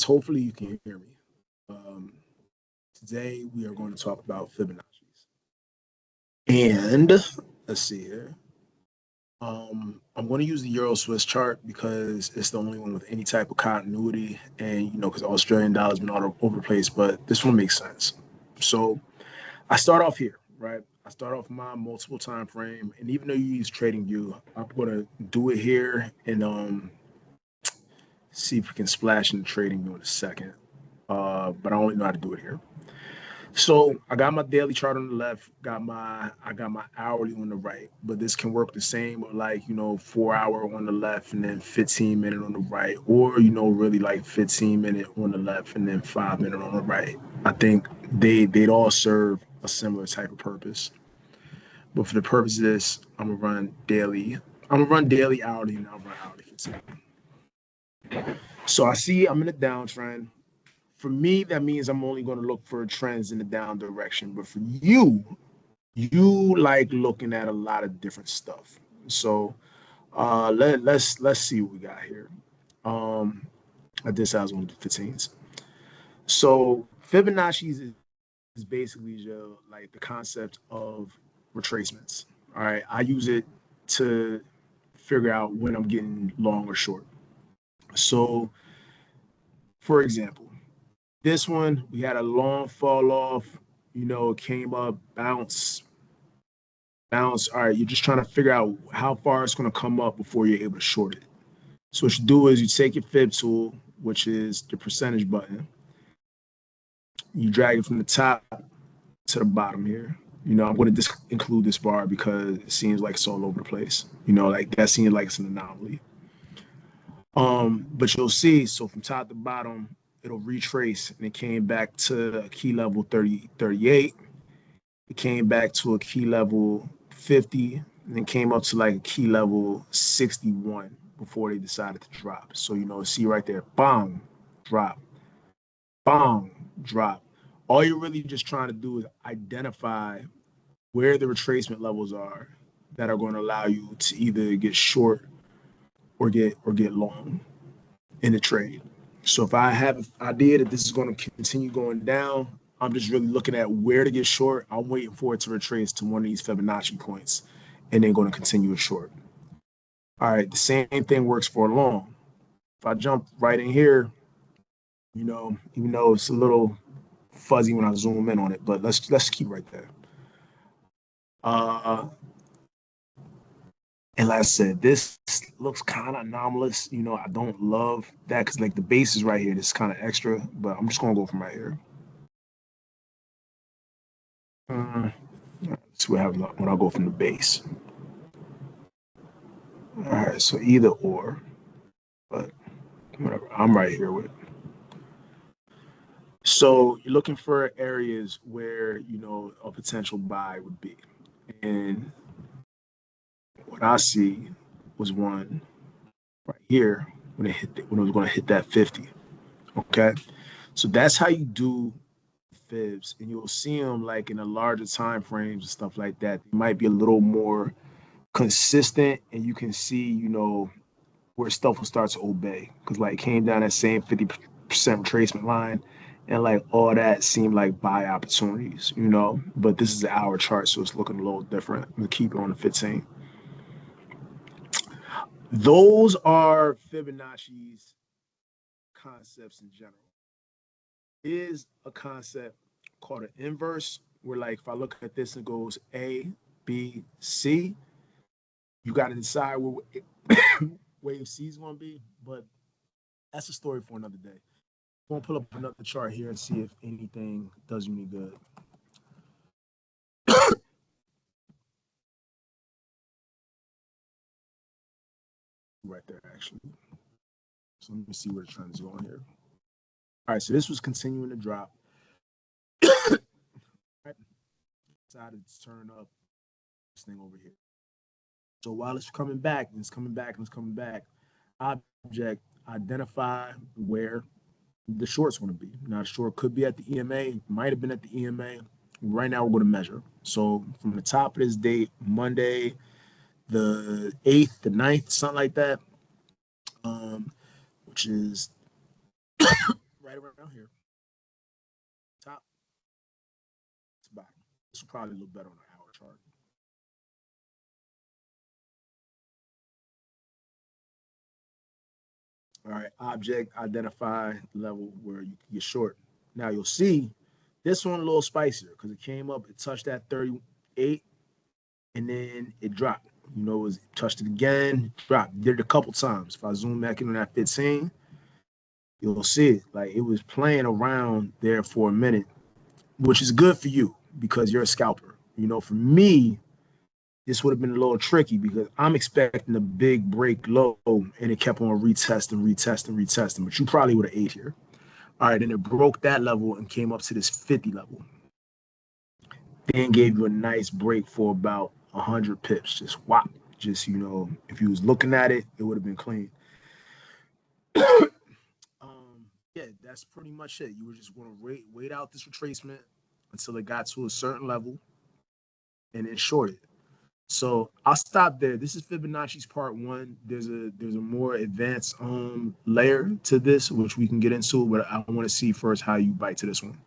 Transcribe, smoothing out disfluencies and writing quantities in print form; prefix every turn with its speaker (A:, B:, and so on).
A: Hopefully you can hear me. Um, Today we are going to talk about Fibonacci's. And let's see here. I'm going to use the Euro Swiss chart because it's the only one with any type of continuity, and because Australian dollar's been all over the place, but this one makes sense. So I start off here, right? I start off my multiple time frame, and even though you use Trading View, I'm going to do it here and see if we can splash in the Trading View in a second. But I only know how to do it here. So I got my daily chart on the left, I got my hourly on the right, but this can work the same with 4 hour on the left and then 15 minute on the right, or really like 15 minute on the left and then 5 minute on the right. I think they'd all serve a similar type of purpose. But for the purpose of this, I'm gonna run daily. I'm gonna run daily, hourly, and I'll run hourly 15. So I see I'm in a downtrend. For me, that means I'm only going to look for trends in the down direction. But for you like looking at a lot of different stuff. So let's see what we got here. Um, at this house on the 15s. So Fibonacci is basically just like the concept of retracements. All right, I use it to figure out when I'm getting long or short. So, for example, this one, we had a long fall off, it came up, bounce, bounce. All right, you're just trying to figure out how far it's going to come up before you're able to short it. So what you do is you take your fib tool, which is the percentage button, you drag it from the top to the bottom here. I'm going to include this bar because it seems like it's all over the place. Like that seems like it's an anomaly. But you'll see, so from top to bottom, it'll retrace and it came back to a key level 38. It came back to a key level 50 and then came up to like a key level 61 before they decided to drop. So, see right there, bang, drop, bang, drop. All you're really just trying to do is identify where the retracement levels are that are going to allow you to either get short or get long in the trade. So if I have an idea that this is going to continue going down, I'm just really looking at where to get short. I'm waiting for it to retrace to one of these Fibonacci points and then going to continue it short. All right, the same thing works for a long. If I jump right in here, even though it's a little fuzzy when I zoom in on it, but let's keep right there. Uh, and like I said, this looks kind of anomalous. I don't love that because like the base is right here. This is kind of extra, but I'm just gonna go from right here. Let's see what happens when I go from the base. All right, so either or, but whatever. I'm right here with it. So you're looking for areas where a potential buy would be, and what I see was one right here when it was going to hit that 50. Okay, so that's how you do fibs, and you'll see them like in the larger time frames and stuff like that. They might be a little more consistent, and you can see where stuff will start to obey because like it came down that same 50% retracement line, and like all that seemed like buy opportunities, but this is an hour chart, so it's looking a little different. We'll keep it on the 15. Those are Fibonacci's concepts in general. Is a concept called an inverse, where like if I look at this and it goes A, B, C, you got to decide where wave C is going to be, but that's a story for another day. I'm going to pull up another chart here and see if anything does you any good. Right there, actually. So let me see where the trend is going here. All right, so this was continuing to drop. Right. Decided to turn up this thing over here. So while it's coming back and it's coming back and it's coming back, object identify where the short's going to be. Now, the short could be at the EMA, might have been at the EMA. Right now, we're going to measure. So from the top of this date, Monday, the 8th, the 9th, something like that, which is right around here, top to bottom. This will probably look better on an hour chart. All right, object identify level where you can get short. Now you'll see this one a little spicier because it came up, it touched that 38, and then it dropped. You know, it was touched it again, dropped. Did it a couple times. If I zoom back in on that 15, you'll see it. Like it was playing around there for a minute, which is good for you because you're a scalper. You know, for me, this would have been a little tricky because I'm expecting a big break low and it kept on retesting, retesting, retesting. But you probably would have ate here. All right, and it broke that level and came up to this 50 level. Then gave you a nice break for about 100 pips. Just whop. Just, you know, if you was looking at it, it would have been clean. Yeah, that's pretty much it. You were just going to wait out this retracement until it got to a certain level and then short it. So I'll stop there. This is Fibonacci's part one. There's a more advanced layer to this which we can get into, but I want to see first how you bite to this one.